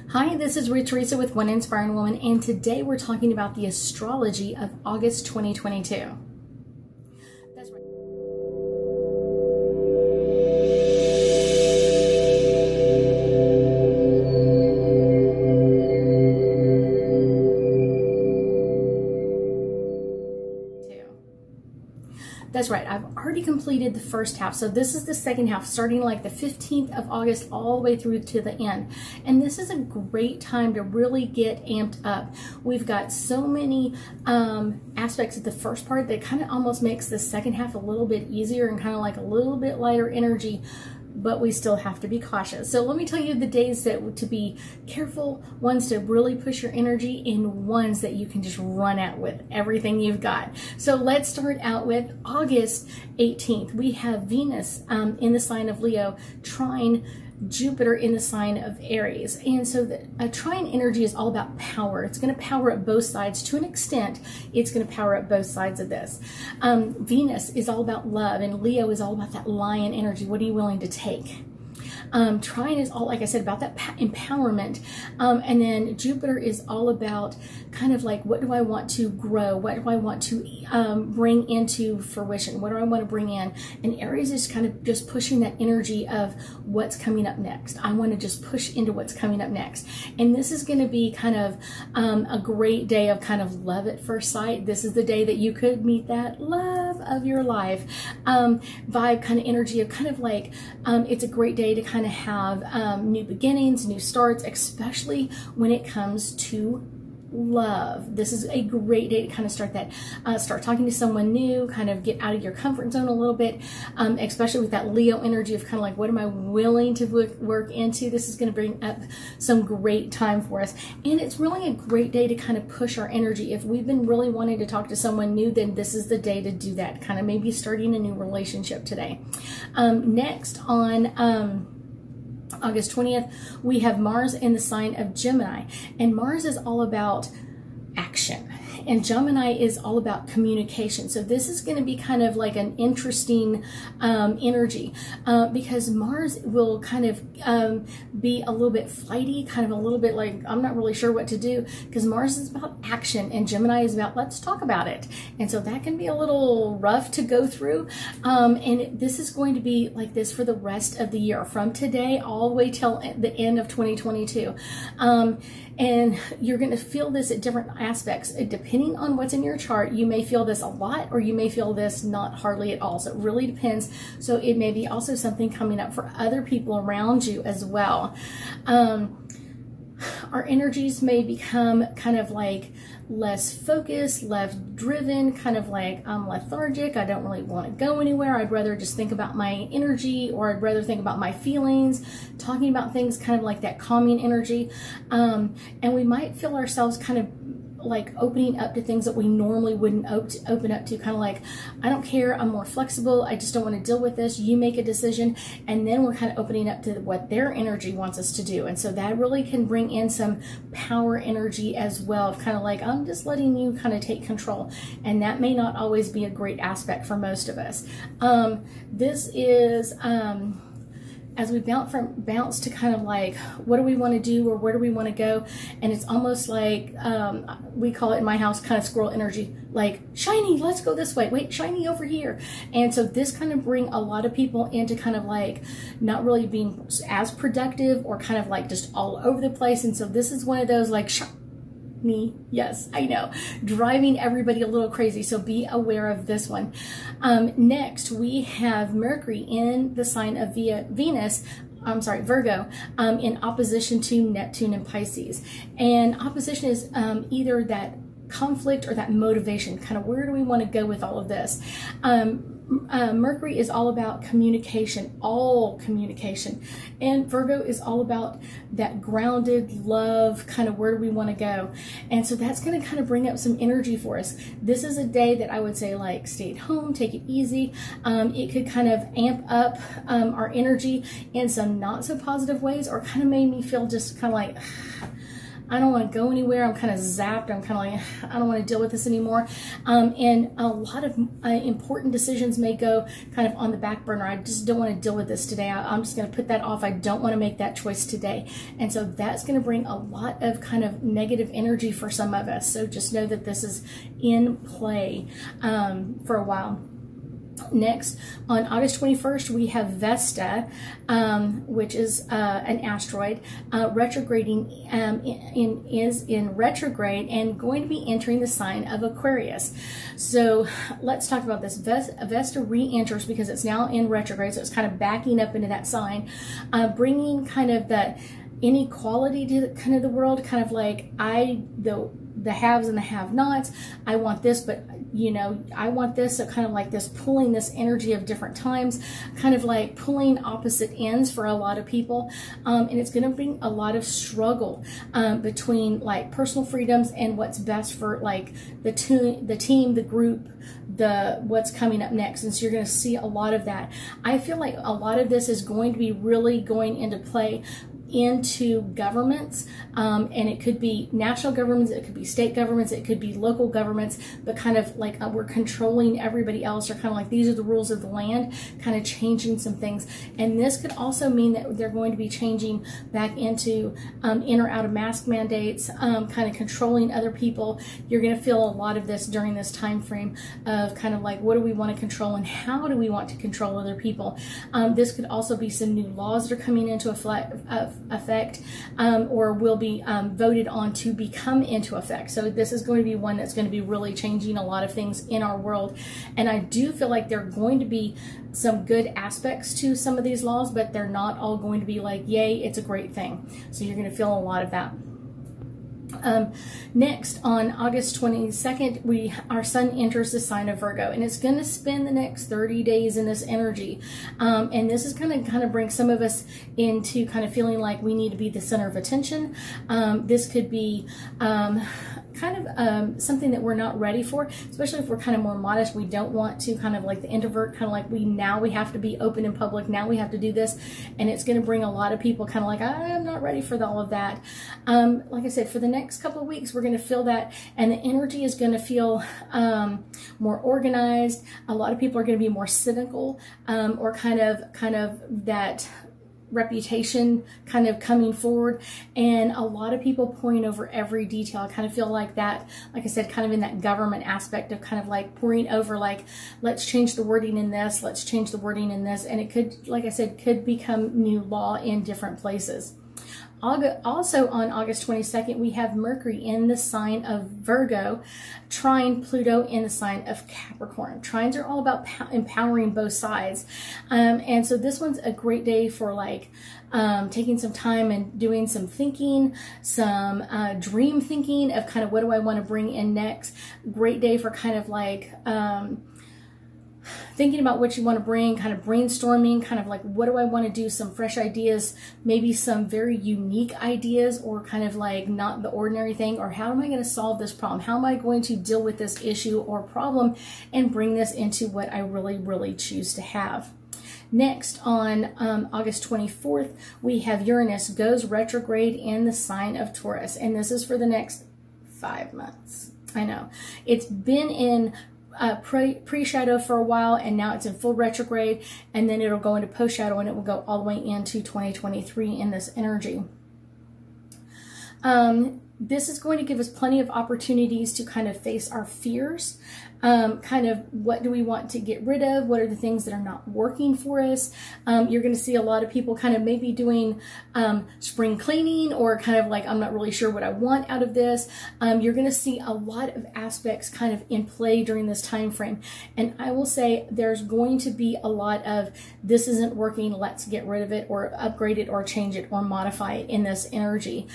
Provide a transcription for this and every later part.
Hi, this is Theresa with One Inspiring Woman, and today we're talking about the astrology of August 2022. That's right. That's right, I've already completed the first half, so this is the second half, starting like the 15th of August all the way through to the end. And this is a great time to really get amped up. We've got so many aspects of the first part that kind of almost makes the second half a little bit easier and kind of like a little bit lighter energy, but we still have to be cautious. So let me tell you the days that to be careful, ones to really push your energy, and ones that you can just run at with everything you've got. So let's start out with August 18th. We have Venus in the sign of Leo trine Jupiter in the sign of Aries. And so a trine energy is all about power. It's going to power up both sides to an extent. It's going to power up both sides of this. Venus is all about love, and Leo is all about that lion energy. What are you willing to take? Trine is all, like I said, about that empowerment. And then Jupiter is all about kind of like, what do I want to grow? What do I want to bring into fruition? What do I want to bring in? And Aries is kind of just pushing that energy of what's coming up next. I want to just push into what's coming up next. And this is going to be kind of a great day of kind of love at first sight. This is the day that you could meet that love of your life. Vibe kind of energy of kind of like, it's a great day to kind of have new beginnings, new starts, especially when it comes to love. This is a great day to kind of start that, start talking to someone new, kind of get out of your comfort zone a little bit, especially with that Leo energy of kind of like, what am I willing to work into? This is going to bring up some great time for us. And it's really a great day to kind of push our energy. If we've been really wanting to talk to someone new, then this is the day to do that, kind of maybe starting a new relationship today. Next on August 20th, we have Mars in the sign of Gemini, and Mars is all about action, and Gemini is all about communication. So this is going to be kind of like an interesting energy because Mars will kind of be a little bit flighty, kind of a little bit like, I'm not really sure what to do, because Mars is about action and Gemini is about, let's talk about it. And so that can be a little rough to go through. And this is going to be like this for the rest of the year, from today all the way till the end of 2022. And you're going to feel this at different aspects. Depending on what's in your chart, you may feel this a lot, or you may feel this not hardly at all. So it really depends. So it may be also something coming up for other people around you as well. Our energies may become kind of like less focused, less driven, kind of like I'm lethargic. I don't really want to go anywhere. I'd rather just think about my energy, or I'd rather think about my feelings, talking about things kind of like that calming energy. And we might feel ourselves kind of like opening up to things that we normally wouldn't open up to, kind of like, I don't care, I'm more flexible, I just don't want to deal with this, you make a decision. And then we're kind of opening up to what their energy wants us to do. And so that really can bring in some power energy as well, of kind of like, I'm just letting you kind of take control. And that may not always be a great aspect for most of us. This is as we bounce to kind of like, what do we want to do, or where do we want to go? And it's almost like, we call it in my house kind of squirrel energy, like, shiny, let's go this way, wait, shiny over here. And so this kind of bring a lot of people into kind of like not really being as productive, or kind of like just all over the place. And so this is one of those like, me, yes, I know, driving everybody a little crazy. So be aware of this one. Next, we have Mercury in the sign of Virgo, in opposition to Neptune and Pisces. And opposition is either that conflict or that motivation, kind of where do we want to go with all of this. Mercury is all about communication, all communication, and Virgo is all about that grounded love, kind of where do we want to go. And so that's going to kind of bring up some energy for us. This is a day that I would say, like, stay at home, take it easy. It could kind of amp up our energy in some not so positive ways, or kind of made me feel just kind of like I don't want to go anywhere. I'm kind of zapped. I'm kind of like, I don't want to deal with this anymore. And a lot of important decisions may go kind of on the back burner. I just don't want to deal with this today. I'm just going to put that off. I don't want to make that choice today. And so that's going to bring a lot of kind of negative energy for some of us. So just know that this is in play for a while. Next, on August 21st, we have Vesta, which is an asteroid, retrograding, is in retrograde and going to be entering the sign of Aquarius. So let's talk about this. Vesta re-enters because it's now in retrograde, so it's kind of backing up into that sign, bringing kind of that inequality to kind of the world, kind of like the haves and the have-nots. I want this, but you know, I want this. So kind of like this, pulling this energy of different times, kind of like pulling opposite ends for a lot of people. And it's going to bring a lot of struggle between like personal freedoms and what's best for like the team, the group, what's coming up next. And so you're going to see a lot of that. I feel like a lot of this is going to be really going into play into governments, and it could be national governments, it could be state governments, it could be local governments, but kind of like we're controlling everybody else, or kind of like these are the rules of the land, kind of changing some things. And this could also mean that they're going to be changing back into in or out of mask mandates, kind of controlling other people. You're going to feel a lot of this during this time frame of kind of like, what do we want to control and how do we want to control other people? This could also be some new laws that are coming into effect, or will be voted on to become into effect. So this is going to be one that's going to be really changing a lot of things in our world. And I do feel like there are going to be some good aspects to some of these laws, but they're not all going to be like, yay, it's a great thing. So you're going to feel a lot of that. Next, on August 22nd, our sun enters the sign of Virgo, and it's going to spend the next 30 days in this energy. And this is going to kind of bring some of us into kind of feeling like we need to be the center of attention. This could be kind of something that we're not ready for, especially if we're kind of more modest. We don't want to kind of like the introvert, kind of like we have to be open in public. Now we have to do this. And it's going to bring a lot of people kind of like, I'm not ready for all of that. Like I said, for the next couple of weeks, we're going to feel that, and the energy is going to feel more organized. A lot of people are going to be more cynical, or kind of that reputation kind of coming forward, and a lot of people pouring over every detail. I kind of feel like that, like I said, kind of in that government aspect of kind of like pouring over, like, let's change the wording in this, let's change the wording in this, and it could, like I said, could become new law in different places. Also on August 22nd, we have Mercury in the sign of Virgo, trine Pluto in the sign of Capricorn. Trines are all about empowering both sides. And so this one's a great day for like taking some time and doing some thinking, some dream thinking of kind of what do I want to bring in next. Great day for kind of like thinking about what you want to bring, kind of brainstorming, kind of like, what do I want to do? Some fresh ideas, maybe some very unique ideas, or kind of like not the ordinary thing, or how am I going to solve this problem? How am I going to deal with this issue or problem and bring this into what I really, really choose to have? Next, on August 24th, we have Uranus goes retrograde in the sign of Taurus, and this is for the next 5 months. I know. It's been in pre-shadow for a while, and now it's in full retrograde, and then it'll go into post-shadow, and it will go all the way into 2023 in this energy. This is going to give us plenty of opportunities to kind of face our fears, kind of what do we want to get rid of, what are the things that are not working for us. You're going to see a lot of people kind of maybe doing spring cleaning, or kind of like, I'm not really sure what I want out of this. You're going to see a lot of aspects kind of in play during this time frame, and I will say there's going to be a lot of, this isn't working, let's get rid of it, or upgrade it, or change it, or modify it in this energy.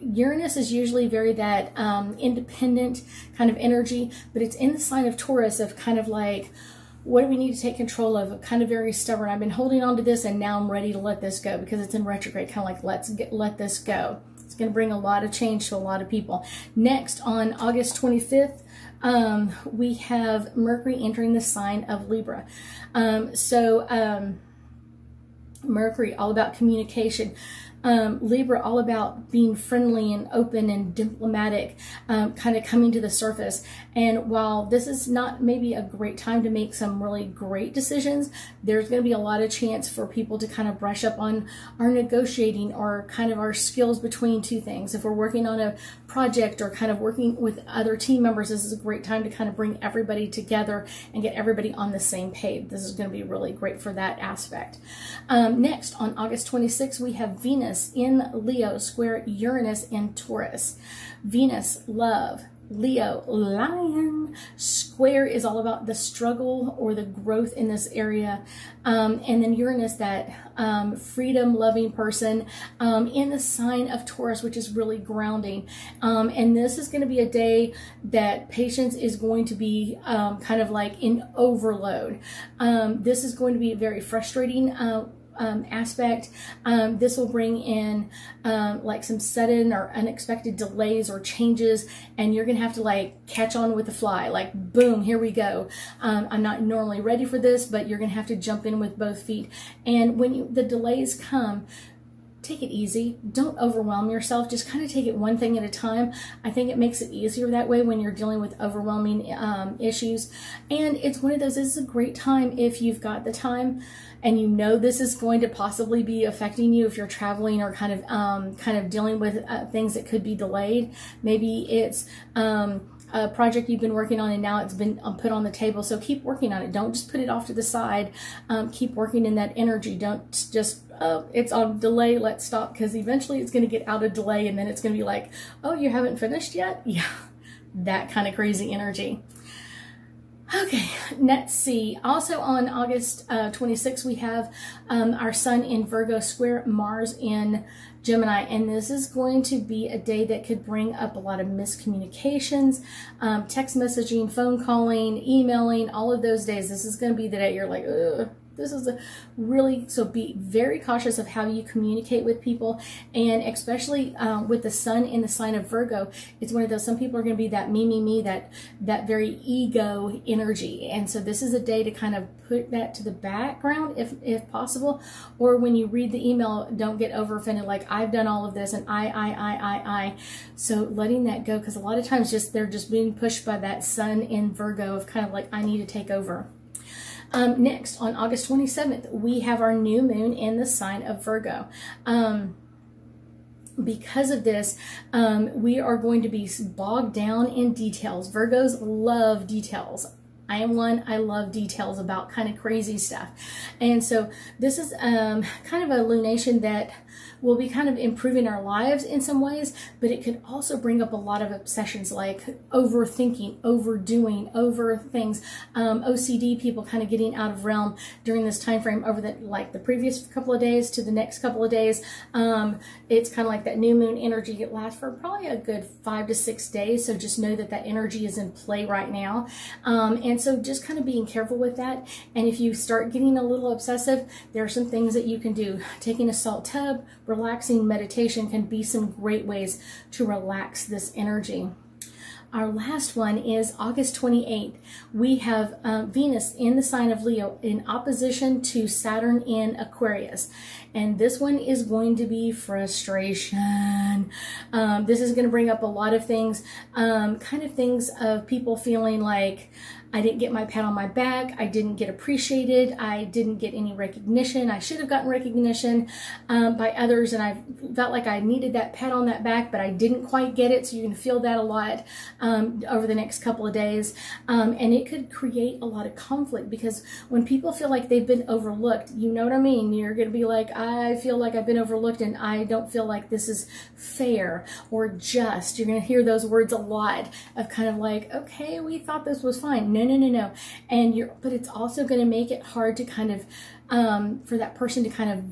Uranus is usually very that independent kind of energy, but it's in the sign of Taurus of kind of like, what do we need to take control of? Kind of very stubborn. I've been holding on to this, and now I'm ready to let this go because it's in retrograde. Kind of like, let this go. It's going to bring a lot of change to a lot of people. Next, on August 25th, we have Mercury entering the sign of Libra. Mercury, all about communication. Libra, all about being friendly and open and diplomatic, kind of coming to the surface. And while this is not maybe a great time to make some really great decisions, there's going to be a lot of chance for people to kind of brush up on our negotiating or kind of our skills between two things. If we're working on a project or kind of working with other team members, this is a great time to kind of bring everybody together and get everybody on the same page. This is going to be really great for that aspect. Next, on August 26th, we have Venus in Leo square Uranus in Taurus. Venus, love. Leo, lion. Square is all about the struggle or the growth in this area. And then Uranus, that freedom loving person in the sign of Taurus, which is really grounding. And this is going to be a day that patience is going to be kind of like in overload. This is going to be very frustrating aspect. This will bring in like some sudden or unexpected delays or changes, and you're gonna have to like catch on with the fly, like boom, here we go. I'm not normally ready for this, but you're gonna have to jump in with both feet. And when the delays come, take it easy. Don't overwhelm yourself. Just kind of take it one thing at a time. I think it makes it easier that way when you're dealing with overwhelming issues. And it's one of those, this is a great time if you've got the time and you know this is going to possibly be affecting you if you're traveling or kind of dealing with things that could be delayed. Maybe it's a project you've been working on and now it's been put on the table. So keep working on it. Don't just put it off to the side. Keep working in that energy. Don't just, it's on delay, let's stop, because eventually it's going to get out of delay and then it's going to be like, oh, you haven't finished yet? Yeah, that kind of crazy energy. Okay, let's see. Also on August 26th, we have our Sun in Virgo square Mars in Gemini, and this is going to be a day that could bring up a lot of miscommunications, text messaging, phone calling, emailing, all of those days. This is going to be the day you're like, ugh. This is so be very cautious of how you communicate with people, and especially with the Sun in the sign of Virgo, it's one of those, some people are going to be that me, that very ego energy. And so this is a day to kind of put that to the background if possible, or when you read the email, don't get over offended like I've done all of this and I. So letting that go, because a lot of times they're just being pushed by that Sun in Virgo of kind of like, I need to take over. Next, on August 27th, we have our new moon in the sign of Virgo. Because of this, we are going to be bogged down in details. Virgos love details. I am one, I love details about kind of crazy stuff. And so this is kind of a lunation that will be kind of improving our lives in some ways, but it could also bring up a lot of obsessions like overthinking, overdoing, over things, OCD people kind of getting out of realm during this time frame over the previous couple of days to the next couple of days. It's kind of like that new moon energy. It lasts for probably a good 5 to 6 days. So just know that that energy is in play right now. And so just kind of being careful with that. And if you start getting a little obsessive, there are some things that you can do. Taking a salt tub, relaxing meditation can be some great ways to relax this energy. Our last one is August 28th. We have Venus in the sign of Leo in opposition to Saturn in Aquarius. And this one is going to be frustration. This is going to bring up a lot of things, kind of things of people feeling like, I didn't get my pat on my back. I didn't get appreciated. I didn't get any recognition. I should have gotten recognition by others, and I felt like I needed that pat on that back, but I didn't quite get it. So you can feel that a lot over the next couple of days. And it could create a lot of conflict, because when people feel like they've been overlooked, you know what I mean? You're going to be like, I feel like I've been overlooked and I don't feel like this is fair or just. You're going to hear those words a lot of kind of like, okay, we thought this was fine. No. And but it's also going to make it hard to kind of, for that person to kind of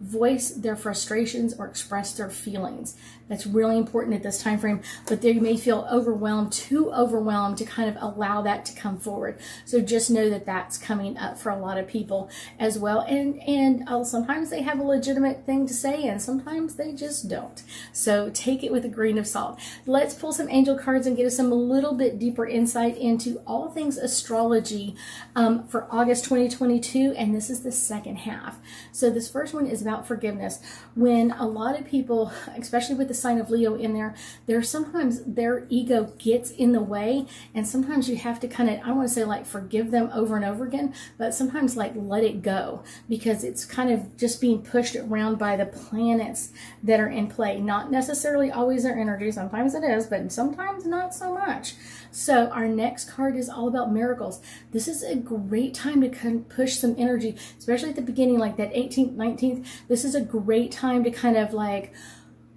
voice their frustrations or express their feelings. That's really important at this time frame, but they may feel overwhelmed, too overwhelmed to kind of allow that to come forward. So just know that that's coming up for a lot of people as well. And sometimes they have a legitimate thing to say, and sometimes they just don't. So take it with a grain of salt. Let's pull some angel cards and get us some a little bit deeper insight into all things astrology for August 2022, and this is the second half. So this first one is about forgiveness. When a lot of people, especially with the sign of Leo in there, there's sometimes their ego gets in the way, and sometimes you have to kind of, I want to say like forgive them over and over again, but sometimes like let it go, because it's kind of just being pushed around by the planets that are in play. Not necessarily always their energy, sometimes it is, but sometimes not so much. So our next card is all about miracles. This is a great time to kind of push some energy, especially at the beginning, like that 18th, 19th. This is a great time to kind of like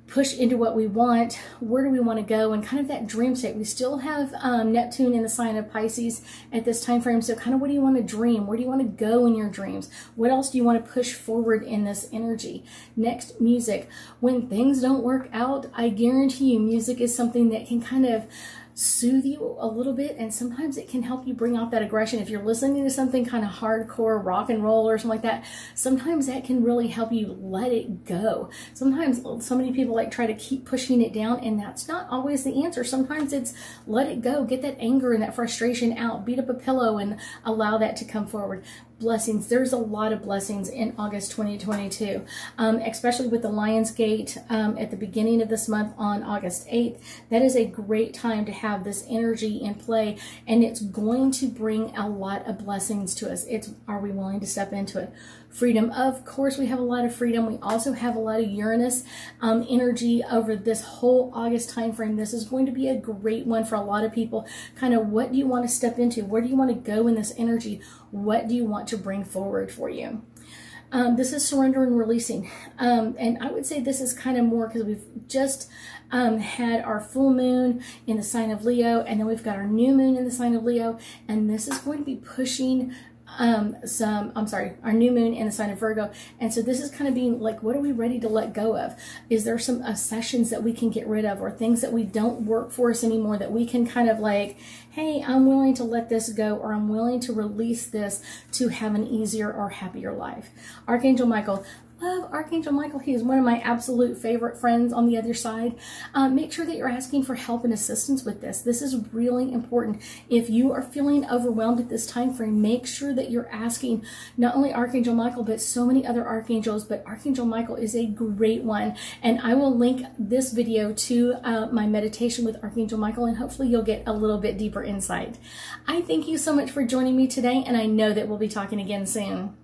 push into what we want. Where do we want to go? And kind of that dream state. We still have Neptune in the sign of Pisces at this time frame. So kind of what do you want to dream? Where do you want to go in your dreams? What else do you want to push forward in this energy? Next, music. When things don't work out, I guarantee you music is something that can kind of soothe you a little bit, and sometimes it can help you bring out that aggression. If you're listening to something kind of hardcore rock and roll or something like that, sometimes that can really help you let it go. Sometimes so many people like try to keep pushing it down, and that's not always the answer. Sometimes it's let it go, get that anger and that frustration out, beat up a pillow and allow that to come forward. Blessings. There's a lot of blessings in August 2022, especially with the Lionsgate at the beginning of this month on August 8th. That is a great time to have this energy in play, and it's going to bring a lot of blessings to us. Are we willing to step into it? Freedom. Of course, we have a lot of freedom. We also have a lot of Uranus energy over this whole August time frame. This is going to be a great one for a lot of people. Kind of what do you want to step into? Where do you want to go in this energy? What do you want to bring forward for you? This is surrender and releasing. And I would say this is kind of more because we've just had our full moon in the sign of Leo, and then we've got our new moon in the sign of Leo, and this is going to be pushing our new moon in the sign of Virgo. And so this is kind of being like, what are we ready to let go of? Is there some sessions that we can get rid of, or things that we don't work for us anymore that we can kind of like, hey, I'm willing to let this go, or I'm willing to release this to have an easier or happier life. Archangel Michael. Love Archangel Michael. He is one of my absolute favorite friends on the other side. Make sure that you're asking for help and assistance with this. This is really important. If you are feeling overwhelmed at this time frame, make sure that you're asking not only Archangel Michael, but so many other archangels. But Archangel Michael is a great one. And I will link this video to my meditation with Archangel Michael, and hopefully you'll get a little bit deeper insight. I thank you so much for joining me today, and I know that we'll be talking again soon.